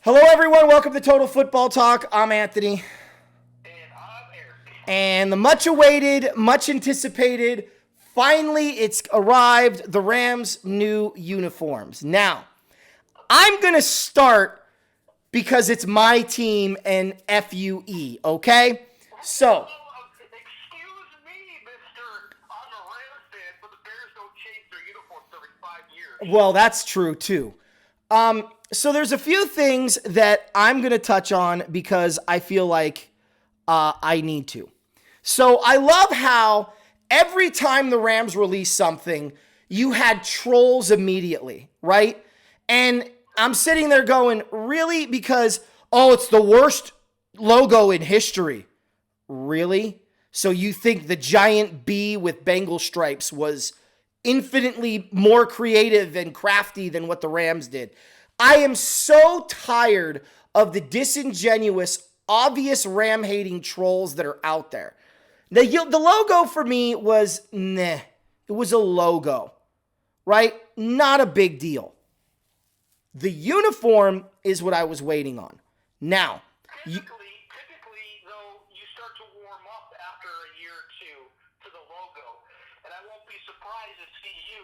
Hello, everyone. Welcome to Total Football Talk. I'm Anthony. And I'm Eric. And the much awaited, much anticipated, finally it's arrived, the Rams' new uniforms. Now, I'm going to start because it's my team and FUE, okay? So, Excuse me, Mister. I'm a Rams fan, but the Bears don't change their uniforms every 5 years. well, that's true too. So there's a few things that I'm going to touch on because I feel like I need to. So I love how every time the Rams release something, you had trolls immediately, right? And I'm sitting there going, really? Because, oh, it's the worst logo in history. Really? So you think the giant bee with Bengal stripes was infinitely more creative and crafty than what the Rams did? I am so tired of the disingenuous, obvious Ram-hating trolls that are out there. The logo for me was, It was a logo, right? Not a big deal. The uniform is what I was waiting on. Now, Typically, though, you start to warm up after a year or two to the logo, and I won't be surprised to see you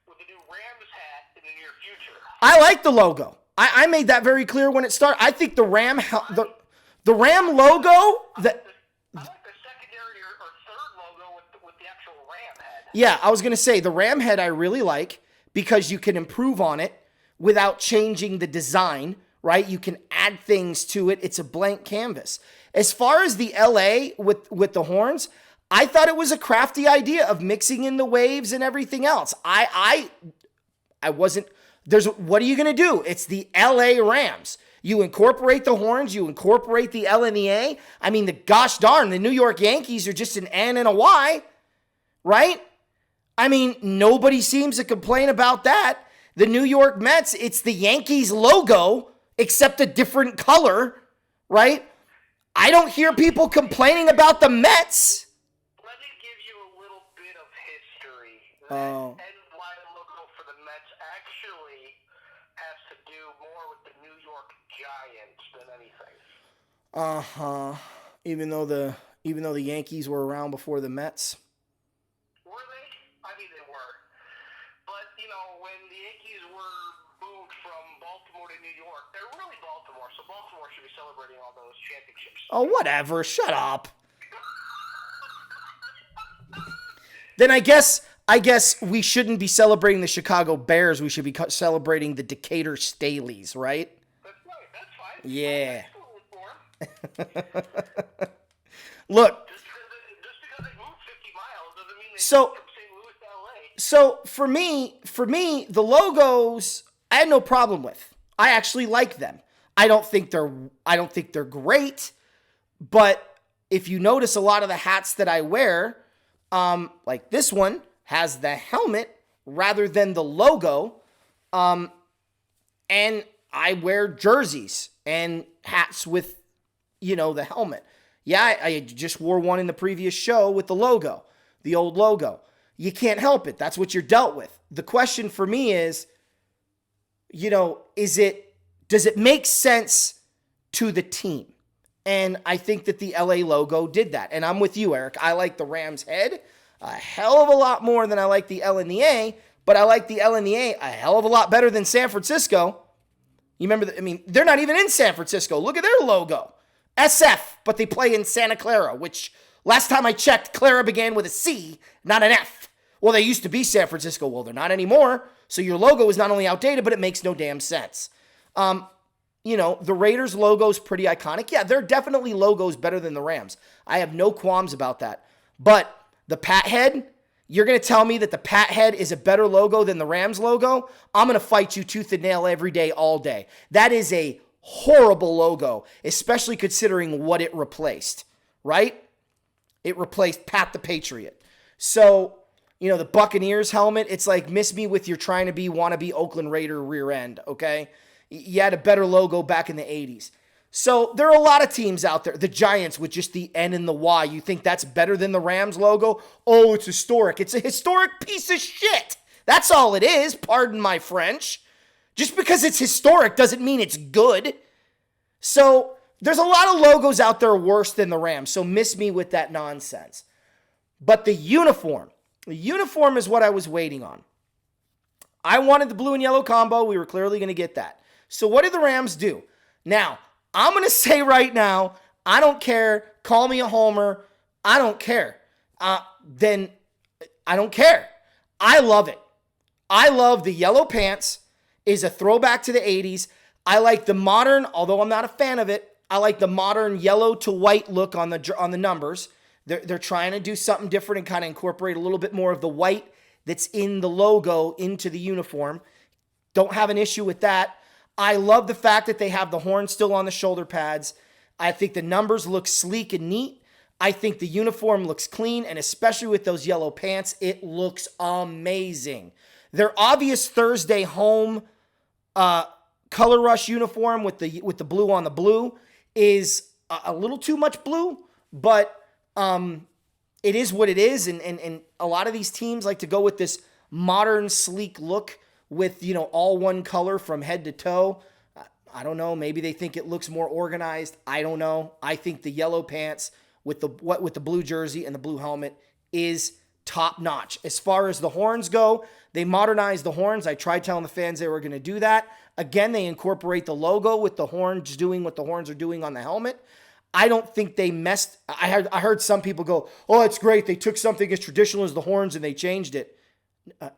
with a new Rams hat in the near future. I like the logo. I made that very clear when it started. I think the Ram logo, I like the secondary or third logo with the actual Ram head. yeah, I was going to say the Ram head I really like because you can improve on it without changing the design, right? You can add things to it. It's a blank canvas. As far as the LA with the horns, I thought it was a crafty idea of mixing in the waves and everything else. I wasn't what are you going to do? It's the LA Rams. You incorporate the horns, you incorporate the L and the A. I mean, the gosh darn, the New York Yankees are just an N and a Y, right? I mean, nobody seems to complain about that. The New York Mets, it's the Yankees logo, except a different color, right? I don't hear people complaining about the Mets. Let me give you a little bit of history. Oh. And why the logo for the Mets actually has to do more with the New York Giants than anything. Even though the Yankees were around before the Mets. Were they? I mean, they were. But, when the Yankees were moved from Baltimore to New York, they're really Baltimore, so Baltimore should be celebrating all those championships. Oh, whatever. Shut up. Then I guess we shouldn't be celebrating the Chicago Bears. We should be celebrating the Decatur Staleys, right? That's right. That's fine. Yeah. For Look. Just because they moved 50 miles doesn't mean they So- moved from St. Louis to LA. So for me, the logos I had no problem with. I actually like them. I don't think they're great, but if you notice a lot of the hats that I wear, like this one has the helmet rather than the logo, and I wear jerseys and hats with, the helmet. Yeah, I just wore one in the previous show with the logo, the old logo. You can't help it. That's what you're dealt with. The question for me is, does it make sense to the team? And I think that the LA logo did that. And I'm with you, Eric. I like the Rams head a hell of a lot more than I like the L and the A, but I like the L and the A a hell of a lot better than San Francisco. You remember, they're not even in San Francisco. Look at their logo. SF, but they play in Santa Clara, which last time I checked, Clara began with a C, not an F. Well, they used to be San Francisco. Well, they're not anymore. So your logo is not only outdated, but it makes no damn sense. The Raiders logo is pretty iconic. Yeah, they're definitely logos better than the Rams. I have no qualms about that. But the Pat head, you're going to tell me that the Pat head is a better logo than the Rams logo? I'm going to fight you tooth and nail every day, all day. That is a horrible logo, especially considering what it replaced, right? It replaced Pat the Patriot. So, the Buccaneers helmet, it's like miss me with your trying to be wannabe Oakland Raider rear end, okay? You had a better logo back in the 80s. So there are a lot of teams out there. The Giants with just the N and the Y. You think that's better than the Rams logo? Oh, it's historic. It's a historic piece of shit. That's all it is. Pardon my French. Just because it's historic doesn't mean it's good. So there's a lot of logos out there worse than the Rams, so miss me with that nonsense. But the uniform is what I was waiting on. I wanted the blue and yellow combo. We were clearly going to get that. So what did the Rams do? Now, I'm going to say right now, I don't care. Call me a homer. I don't care. Then I don't care. I love it. I love the yellow pants. Is a throwback to the 80s. I like the modern, although I'm not a fan of it, I like the modern yellow to white look on the numbers. They're trying to do something different and kind of incorporate a little bit more of the white that's in the logo into the uniform. Don't have an issue with that. I love the fact that they have the horn still on the shoulder pads. I think the numbers look sleek and neat. I think the uniform looks clean, and especially with those yellow pants, it looks amazing. Their obvious Thursday home color rush uniform with the blue on the blue is a little too much blue, but it is what it is, and a lot of these teams like to go with this modern, sleek look with, all one color from head to toe. I don't know. Maybe they think it looks more organized. I don't know. I think the yellow pants with the blue jersey and the blue helmet is top notch. As far as the horns go, they modernized the horns. I tried telling the fans they were going to do that. Again, they incorporate the logo with the horns doing what the horns are doing on the helmet. I don't think they messed. I heard some people go, "Oh, it's great. They took something as traditional as the horns and they changed it."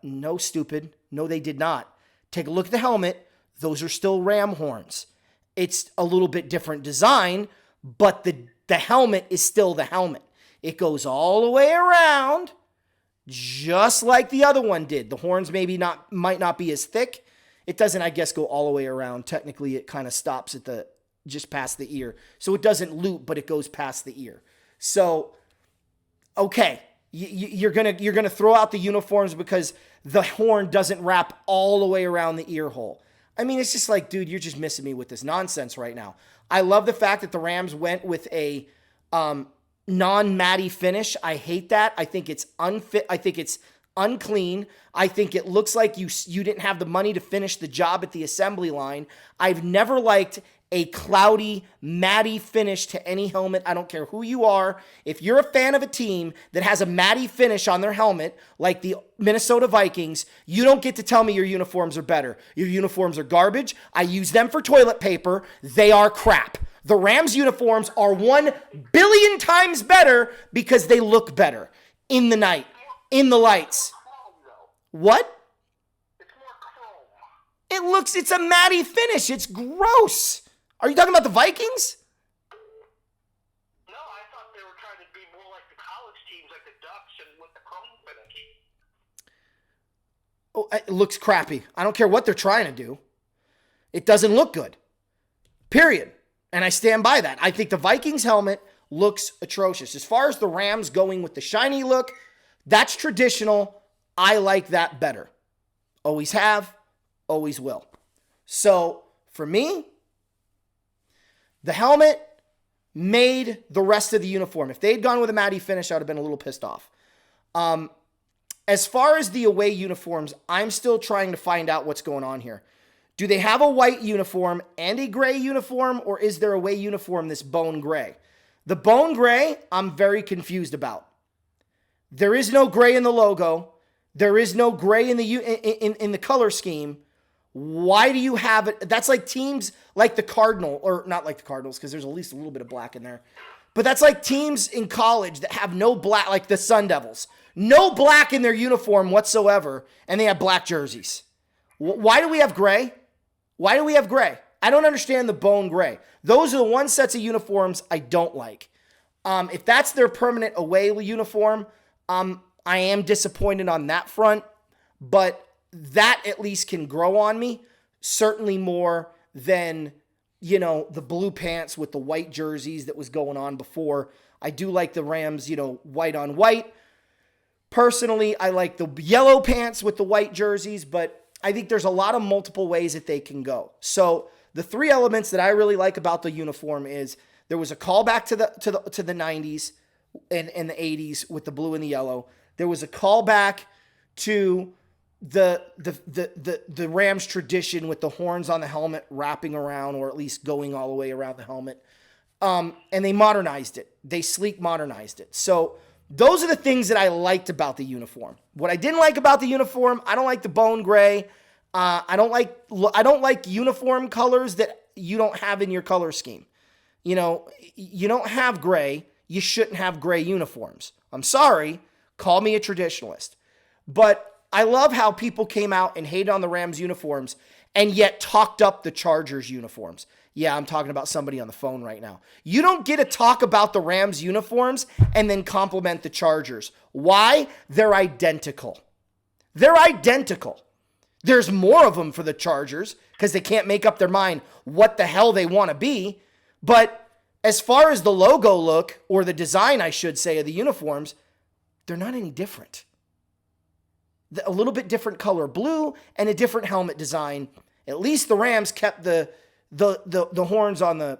No, stupid. No, they did not. Take a look at the helmet. Those are still ram horns. It's a little bit different design, but the helmet is still the helmet. It goes all the way around, just like the other one did. The horns might not be as thick. It doesn't, I guess, go all the way around. Technically, it kind of stops at just past the ear. So it doesn't loop, but it goes past the ear. So, okay, you're gonna throw out the uniforms because the horn doesn't wrap all the way around the ear hole. I mean, it's just like, dude, you're just missing me with this nonsense right now. I love the fact that the Rams went with a non-matty finish. I hate that. I think it's unfit. I think it's unclean. I think it looks like you didn't have the money to finish the job at the assembly line. I've never liked a cloudy, matty finish to any helmet. I don't care who you are. If you're a fan of a team that has a matty finish on their helmet, like the Minnesota Vikings, you don't get to tell me your uniforms are better. Your uniforms are garbage. I use them for toilet paper. They are crap. The Rams uniforms are 1 billion times better because they look better in the night, in the lights. What? It's more chrome. It's a matty finish. It's gross. Are you talking about the Vikings? No, I thought they were trying to be more like the college teams, like the Ducks, and with the chrome finish. Oh, it looks crappy. I don't care what they're trying to do. It doesn't look good. Period. And I stand by that. I think the Vikings helmet looks atrocious. As far as the Rams going with the shiny look, that's traditional. I like that better. Always have, always will. So, for me, the helmet made the rest of the uniform. If they'd gone with a matty finish, I would have been a little pissed off. As far as the away uniforms, I'm still trying to find out what's going on here. Do they have a white uniform and a gray uniform, or is their away uniform this bone gray? The bone gray, I'm very confused about. There is no gray in the logo. There is no gray in the color scheme. Why do you have it? That's like teams like the Cardinal, or not like the Cardinals, because there's at least a little bit of black in there. But that's like teams in college that have no black, like the Sun Devils. No black in their uniform whatsoever, and they have black jerseys. Why do we have gray? Why do we have gray? I don't understand the bone gray. Those are the one sets of uniforms I don't like. If that's their permanent away uniform, I am disappointed on that front, but that at least can grow on me, certainly more than, the blue pants with the white jerseys that was going on before. I do like the Rams, white on white. Personally, I like the yellow pants with the white jerseys, but I think there's a lot of multiple ways that they can go. So the three elements that I really like about the uniform is there was a callback to the 90s and the 80s with the blue and the yellow. There was a callback to the Rams tradition with the horns on the helmet wrapping around, or at least going all the way around the helmet. And they modernized it. They sleek modernized it. So those are the things that I liked about the uniform. What I didn't like about the uniform, I don't like the bone gray. I don't like uniform colors that you don't have in your color scheme. You know, you don't have gray. You shouldn't have gray uniforms. I'm sorry. Call me a traditionalist. But I love how people came out and hated on the Rams uniforms and yet talked up the Chargers uniforms. Yeah, I'm talking about somebody on the phone right now. You don't get to talk about the Rams uniforms and then compliment the Chargers. Why? They're identical. They're identical. There's more of them for the Chargers because they can't make up their mind what the hell they want to be. But as far as the logo look, or the design, I should say, of the uniforms, they're not any different. A little bit different color blue and a different helmet design. At least the Rams kept the horns on the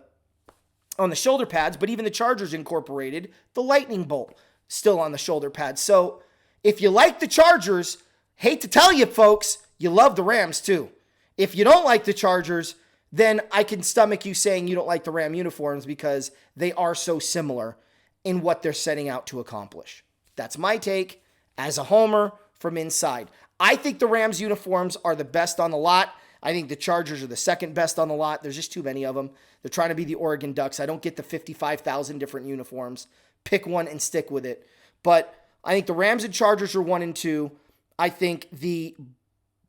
shoulder pads, but even the Chargers incorporated the lightning bolt still on the shoulder pads. So if you like the Chargers, hate to tell you folks, you love the Rams too. If you don't like the Chargers, then I can stomach you saying you don't like the Ram uniforms because they are so similar in what they're setting out to accomplish. That's my take as a homer from inside. I think the Rams uniforms are the best on the lot. I think the Chargers are the second best on the lot. There's just too many of them. They're trying to be the Oregon Ducks. I don't get the 55,000 different uniforms. Pick one and stick with it. But I think the Rams and Chargers are 1 and 2. I think the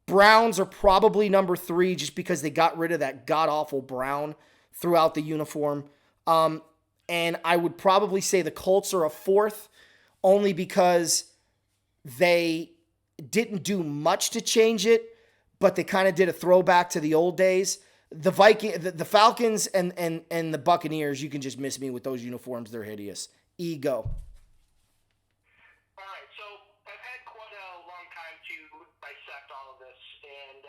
Browns are probably number 3 just because they got rid of that god-awful brown throughout the uniform. And I would probably say the Colts are a 4th only because they didn't do much to change it, but they kind of did a throwback to the old days. The Falcons and the Buccaneers, you can just miss me with those uniforms. They're hideous. Ego. All right, so I've had quite a long time to dissect all of this, and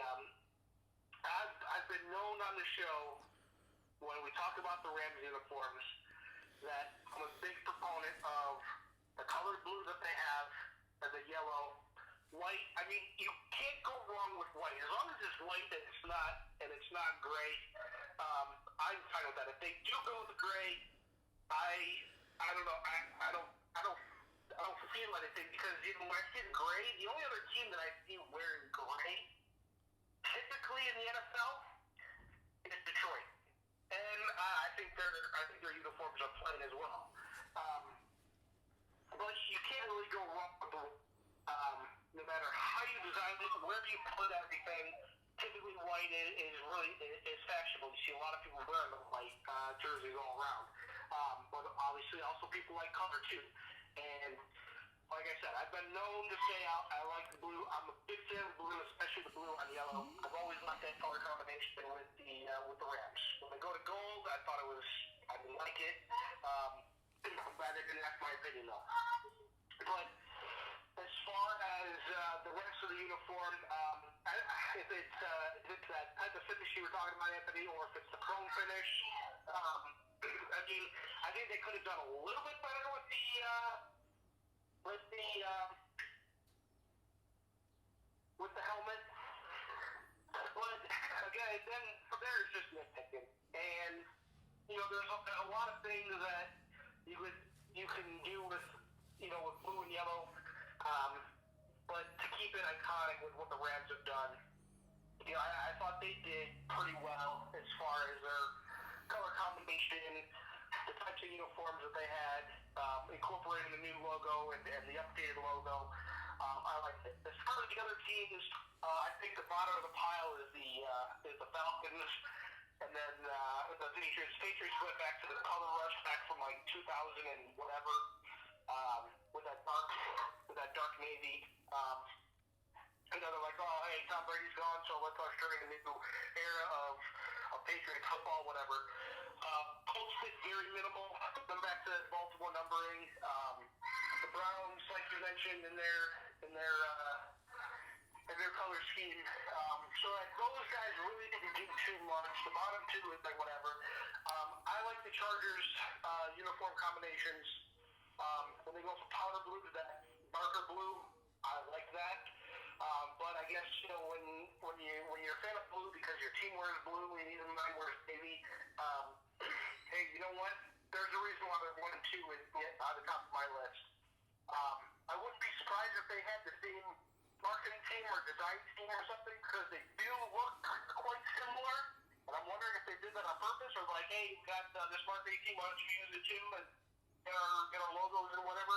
I've been known on the show when we talk about the Rams uniforms that I'm a big proponent of the color blue that they have, and the yellow. White, I mean, you can't go wrong with white. As long as it's white and it's not gray, I'm fine with that. If they do go with the gray, I don't know. I don't feel anything because even when I see the gray, the only other team that I see wearing gray typically in the NFL is Detroit, and I think their uniforms are plain as well. But you can't really go wrong with the no matter how you design it, where you put everything. Typically, white is fashionable. You see a lot of people wearing the white jerseys all around. But obviously, also people like color too. And like I said, I've been known to say I like the blue. I'm a big fan of blue, especially the blue on yellow. I've always liked that color combination with the Rams. When they go to gold, I didn't like it. I'm glad they didn't ask my opinion though. But as far as the rest of the uniform, if it's that type of finish you were talking about, Anthony, or if it's the chrome finish, I mean, I think they could have done a little bit better with the helmet. But again, then from there it's just nitpicking, and there's a lot of things that you can do with with blue and yellow. But to keep it iconic with what the Rams have done, I thought they did pretty well as far as their color combination, the types of uniforms that they had, incorporating the new logo and the updated logo. I liked it. As far as the other teams, I think the bottom of the pile is the Falcons, and then the Patriots. Patriots went back to the color rush back from like 2000 and whatever. With that dark navy, they're like, oh, hey, Tom Brady's gone, so let's usher in a new era of Patriot football, whatever. Colts did very minimal. Them back to Baltimore numbering. The Browns, like you mentioned, in their color scheme. So those guys really didn't do too much. The bottom two is like whatever. I like the Chargers uniform combinations. When they go from powder blue to that darker blue, I like that. But I guess when you're a fan of blue because your team wears blue and even mine wears navy. Hey, you know what? There's a reason why they're 1 and 2 on the top of my list. I wouldn't be surprised if they had the same marketing team or design team or something because they do look quite similar. And I'm wondering if they did that on purpose or like, hey, we got this marketing team, why don't you use it too and get our logos and whatever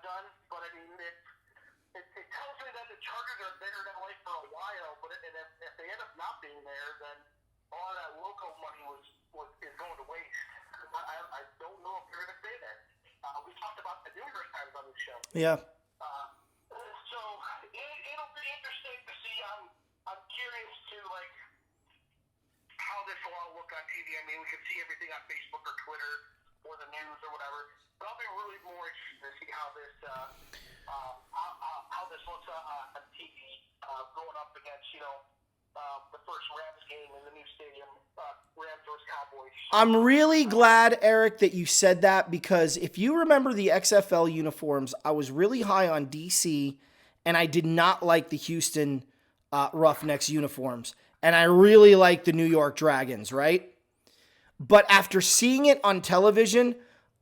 done. But I mean, it tells me that the Chargers are better than LA for a while. But if they end up not being there, then all that local money is going to waste. I don't know if they're going to stay there. We talked about that numerous times on this show. Yeah. So it'll be interesting to see. I'm curious to like how this will all look on TV. I mean, we can see everything on Facebook or Twitter or the news or whatever. But I'll be really more interested to see how this looks on TV going up against the first Rams game in the new stadium, Rams vs. Cowboys. I'm really glad, Eric, that you said that because if you remember the XFL uniforms, I was really high on DC and I did not like the Houston Roughnecks uniforms. And I really liked the New York Dragons, right? But after seeing it on television,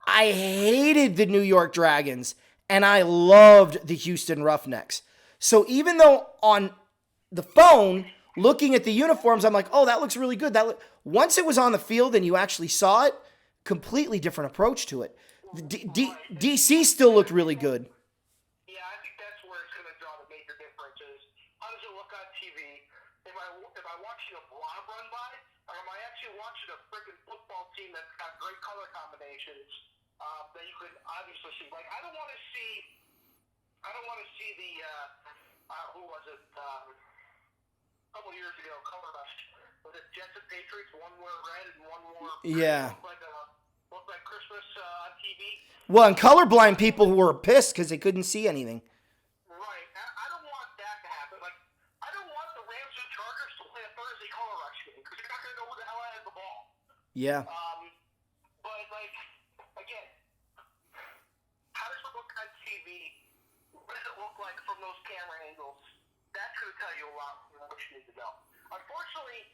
I hated the New York Dragons and I loved the Houston Roughnecks. So even though on the phone, looking at the uniforms, I'm like, oh, that looks really good. Once it was on the field and you actually saw it, completely different approach to it. DC still looked really good. Yeah, I think that's where it's going to draw the major difference is how does it look on TV? Am I watching a blob run by, or am I actually watching a freaking football team that's got great color combinations that you could obviously see? Like, I don't want to see the who was it? A couple years ago, Color Rush. Was it Jets and Patriots? One wore red and one wore yeah. Looked like Christmas on TV. Well, and colorblind people were pissed because they couldn't see anything. Right. I don't want that to happen. Like, I don't want the Rams and Chargers to play a Thursday Color Rush game because you're not going to know who the hell has the ball. Yeah. But like, again, how does it look on TV? What does it look like from those camera angles? That's going to tell you a lot from what you need to know. Unfortunately,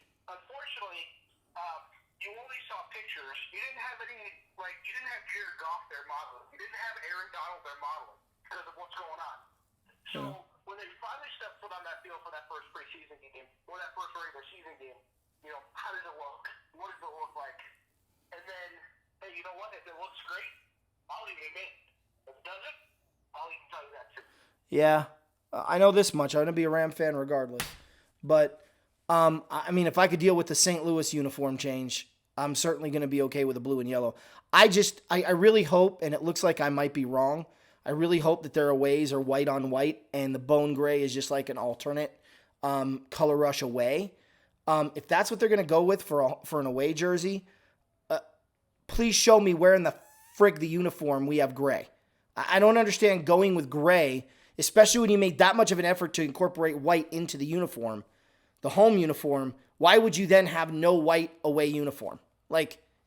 you only saw pictures. You didn't have Jared Goff there modeling. You didn't have Aaron Donald there modeling because of what's going on. So when they finally step foot on that field for that first preseason game or that first regular season game, how does it look? What does it look like? And then, hey, you know what? If it looks great, I'll even admit it. If it doesn't, I'll even tell you that too. Yeah. I know this much. I'm going to be a Ram fan regardless. But, I mean, if I could deal with the St. Louis uniform change, I'm certainly going to be okay with the blue and yellow. I really hope, and it looks like I might be wrong, I really hope that their aways are white on white and the bone gray is just like an alternate color rush away. If that's what they're going to go with for an away jersey, please show me where in the frig the uniform we have gray. I don't understand going with gray, especially when you make that much of an effort to incorporate white into the uniform, the home uniform. Why would you then have no white away uniform?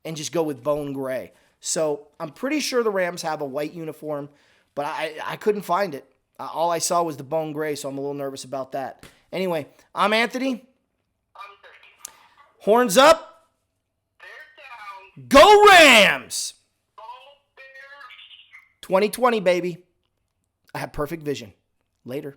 And just go with bone gray. So I'm pretty sure the Rams have a white uniform, but I couldn't find it. All I saw was the bone gray, so I'm a little nervous about that. Anyway, I'm Anthony. I'm Ricky. Horns up. Bear down. Go Rams! Go Bears. 2020, baby. I have perfect vision. Later.